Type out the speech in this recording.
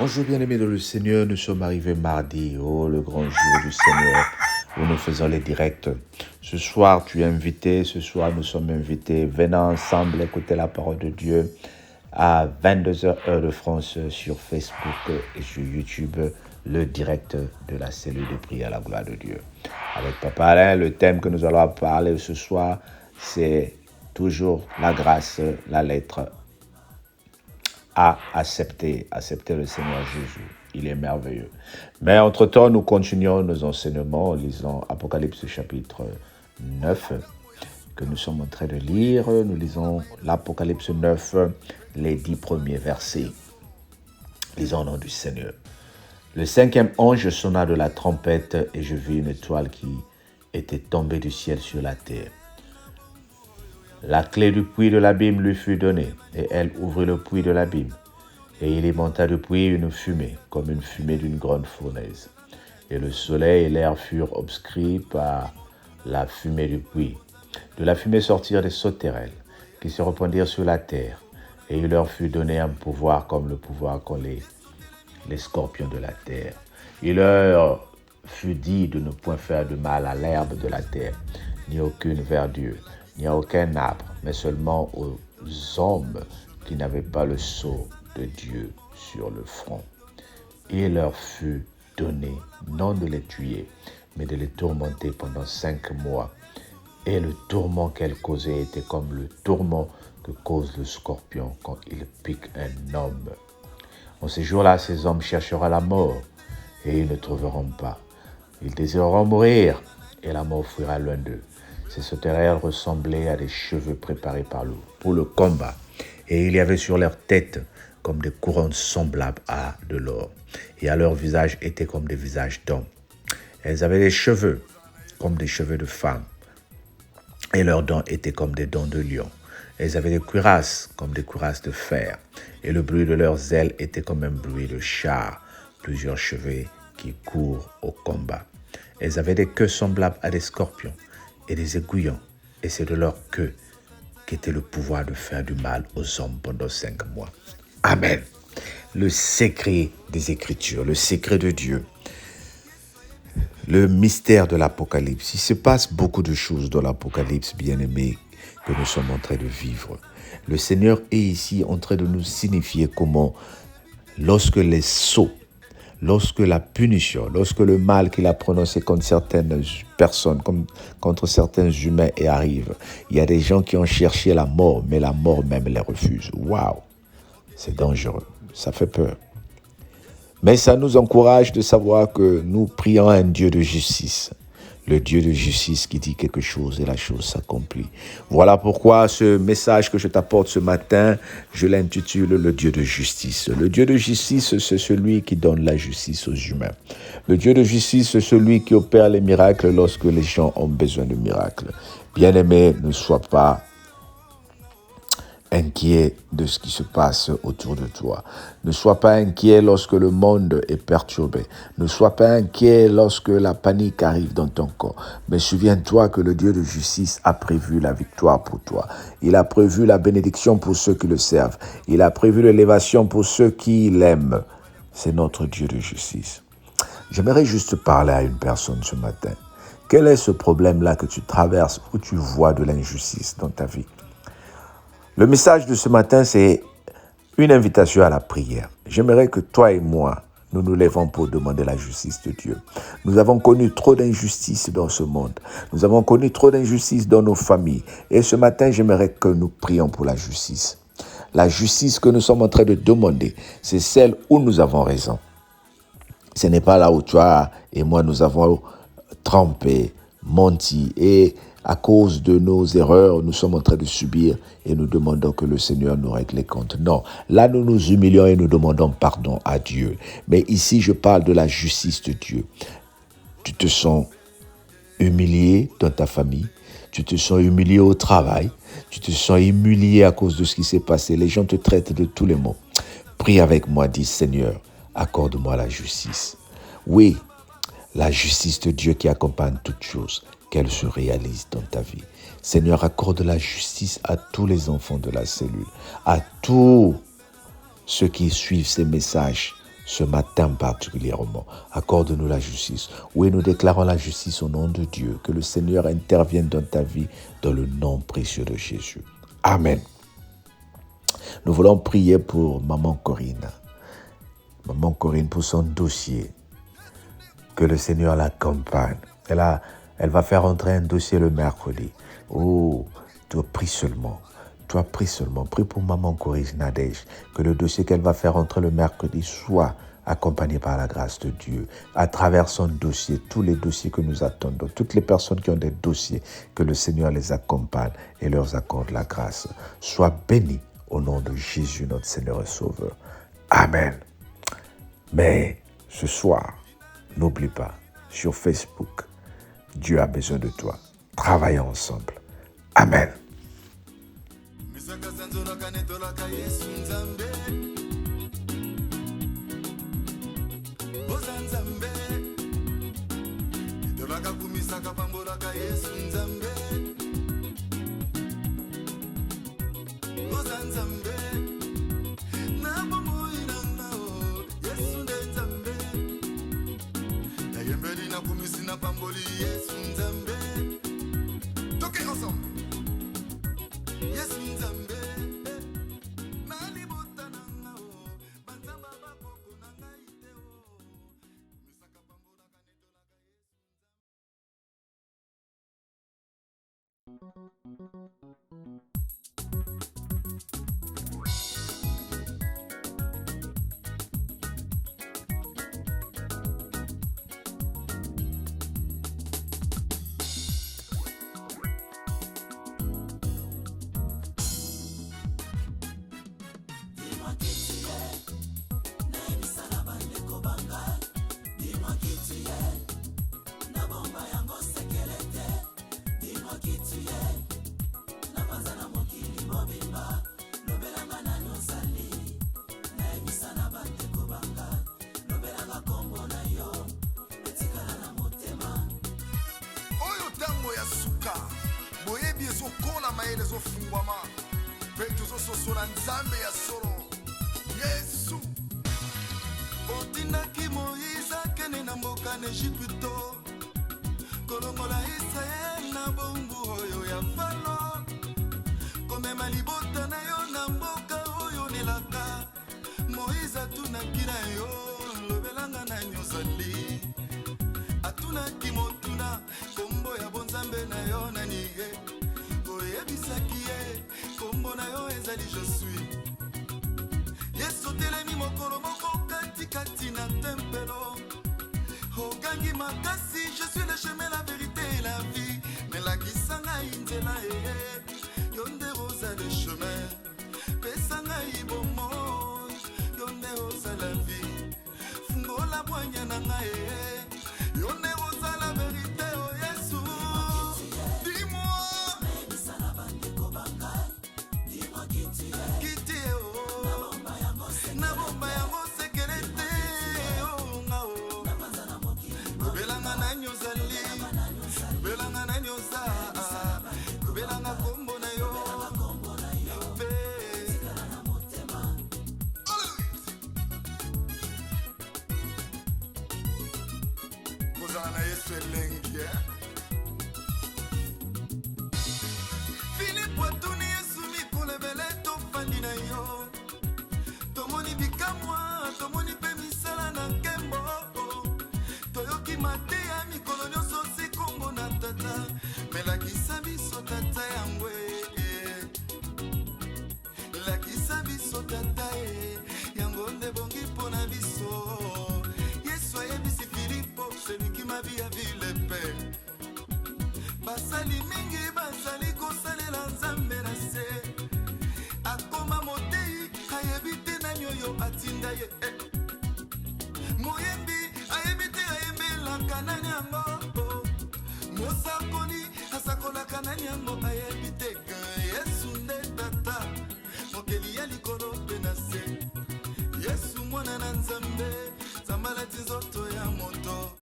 Bonjour bien-aimés dans le Seigneur, nous sommes arrivés mardi, le grand jour du Seigneur, où nous faisons les directs. Ce soir, tu es invité, ce soir nous sommes invités. Venons ensemble écouter la parole de Dieu à 22h heure de France sur Facebook et sur YouTube, le direct de la cellule de prière à la gloire de Dieu. Avec Papa Alain, le thème que nous allons parler ce soir, c'est toujours la grâce, la lettre à accepter le Seigneur Jésus. Il est merveilleux. Mais entre-temps, nous continuons nos enseignements en lisant Apocalypse chapitre 9 que nous sommes en train de lire. Nous lisons l'Apocalypse 9, les 10 premiers versets. Lisons au nom du Seigneur. Le 5e ange sonna de la trompette et je vis une étoile qui était tombée du ciel sur la terre. La clé du puits de l'abîme lui fut donnée, et elle ouvrit le puits de l'abîme. Et il y monta du puits une fumée, comme une fumée d'une grande fournaise. Et le soleil et l'air furent obscurs par la fumée du puits. De la fumée sortirent des sauterelles, qui se répandirent sur la terre. Et il leur fut donné un pouvoir comme le pouvoir qu'ont les scorpions de la terre. Il leur fut dit de ne point faire de mal à l'herbe de la terre, ni aucune verdure, ni à aucun arbre, mais seulement aux hommes qui n'avaient pas le sceau de Dieu sur le front. Il leur fut donné non de les tuer, mais de les tourmenter pendant 5 mois. Et le tourment qu'elle causait était comme le tourment que cause le scorpion quand il pique un homme. En ces jours-là, ces hommes chercheront la mort, et ils ne trouveront pas. Ils désireront mourir, et la mort fuira loin d'eux. Ces sauterelles ressemblaient à des cheveux préparés par l'eau pour le combat, et il y avait sur leurs têtes comme des couronnes semblables à de l'or, et à leur visage étaient comme des visages d'hommes. Elles avaient des cheveux comme des cheveux de femmes, et leurs dents étaient comme des dents de lion. Elles avaient des cuirasses comme des cuirasses de fer, et le bruit de leurs ailes était comme un bruit de char, plusieurs chevaux qui courent au combat. Elles avaient des queues semblables à des scorpions, et des aiguillons, et c'est de leur queue qu'était le pouvoir de faire du mal aux hommes pendant 5 mois. Amen. Le secret des Écritures, le secret de Dieu, le mystère de l'Apocalypse. Il se passe beaucoup de choses dans l'Apocalypse, bien-aimés, que nous sommes en train de vivre. Le Seigneur est ici en train de nous signifier comment, lorsque les sots, lorsque la punition, lorsque le mal qu'il a prononcé contre certaines personnes, contre certains humains arrive, il y a des gens qui ont cherché la mort, mais la mort même les refuse. Waouh, c'est dangereux, ça fait peur. Mais ça nous encourage de savoir que nous prions à un Dieu de justice. Le Dieu de justice qui dit quelque chose et la chose s'accomplit. Voilà pourquoi ce message que je t'apporte ce matin, je l'intitule le Dieu de justice. Le Dieu de justice, c'est celui qui donne la justice aux humains. Le Dieu de justice, c'est celui qui opère les miracles lorsque les gens ont besoin de miracles. Bien-aimé, ne sois pas inquiet de ce qui se passe autour de toi. Ne sois pas inquiet lorsque le monde est perturbé. Ne sois pas inquiet lorsque la panique arrive dans ton corps. Mais souviens-toi que le Dieu de justice a prévu la victoire pour toi. Il a prévu la bénédiction pour ceux qui le servent. Il a prévu l'élévation pour ceux qui l'aiment. C'est notre Dieu de justice. J'aimerais juste parler à une personne ce matin. Quel est ce problème-là que tu traverses où tu vois de l'injustice dans ta vie? Le message de ce matin, c'est une invitation à la prière. J'aimerais que toi et moi, nous nous lèvons pour demander la justice de Dieu. Nous avons connu trop d'injustice dans ce monde. Nous avons connu trop d'injustice dans nos familles. Et ce matin, j'aimerais que nous prions pour la justice. La justice que nous sommes en train de demander, c'est celle où nous avons raison. Ce n'est pas là où toi et moi, nous avons trompé, menti et à cause de nos erreurs, nous sommes en train de subir et nous demandons que le Seigneur nous règle les comptes. Non, là nous nous humilions et nous demandons pardon à Dieu. Mais ici, je parle de la justice de Dieu. Tu te sens humilié dans ta famille, tu te sens humilié au travail, tu te sens humilié à cause de ce qui s'est passé. Les gens te traitent de tous les maux. Prie avec moi, dis Seigneur, accorde-moi la justice. Oui, la justice de Dieu qui accompagne toutes choses, qu'elle se réalise dans ta vie. Seigneur, accorde la justice à tous les enfants de la cellule, à tous ceux qui suivent ces messages ce matin particulièrement. Accorde-nous la justice. Oui, nous déclarons la justice au nom de Dieu. Que le Seigneur intervienne dans ta vie dans le nom précieux de Jésus. Amen. Nous voulons prier pour Maman Corinne. Maman Corinne pour son dossier. Que le Seigneur l'accompagne. Elle va faire entrer un dossier le mercredi. Oh, toi prie seulement. Prie pour Maman Corinne Nadège. Que le dossier qu'elle va faire entrer le mercredi soit accompagné par la grâce de Dieu. À travers son dossier, tous les dossiers que nous attendons, toutes les personnes qui ont des dossiers, que le Seigneur les accompagne et leur accorde la grâce. Sois béni au nom de Jésus, notre Seigneur et Sauveur. Amen. Mais ce soir, n'oublie pas, sur Facebook, Dieu a besoin de toi. Travaillons ensemble. Amen. Toquez ensemble. Yes, Nzambe. Boyebi ezokola mayele ezofungwama mpe tozososola nzambe ya solo Yesu otindaki Moïse akende na mboka na Ejipito kolongola Israele na bongo oyo ya Faraon komema libota na yo na mboka oyo nelaka Moïse atunaki na yo lobelanga na nyozali atunaki motuna kombo ya bonzambe na yo nani ye oyebisaki ye kombo na yo ezali je suis Yesu telemi mokolo moko katikati na tempelo ogangi makasi je suis le chemin la vérité et la vie melakisa ngai nzela ye yo nde oza le chemin pesa ngai bomoi yo nde oza la vie fungola bwanya na ngai yo nde oza la vérité oh Yesu dis-moi kiti oh na bomba yango sekelete oh nga oh belanga na nyozali belanga na nyoza belanga kombo na yo kozala na Yesu elengi Filipo atuni Yesu mikolo ebele tofandi na yo tomoni bikamwa tomoni mpe misala na nkembo toyoki mateya mikolo nyonso si kombo na tata melakisa biso tata yango lakisa biso tata yango nde bongi mpo na biso Yesu ayebisi Filipo celui qui m'a vu a vu le Père basali mingi bazali kosalela nzambe na se akoma motei ayebi te nani oyo atinda ye moyembi ayebi te ayembelaka nani yango mosakoli asakolaka nani yango ayebi te Yesu nde tata mokeli ya likolo mpe na se Yesu mwana na nzambe nzambe alati nzoto ya moto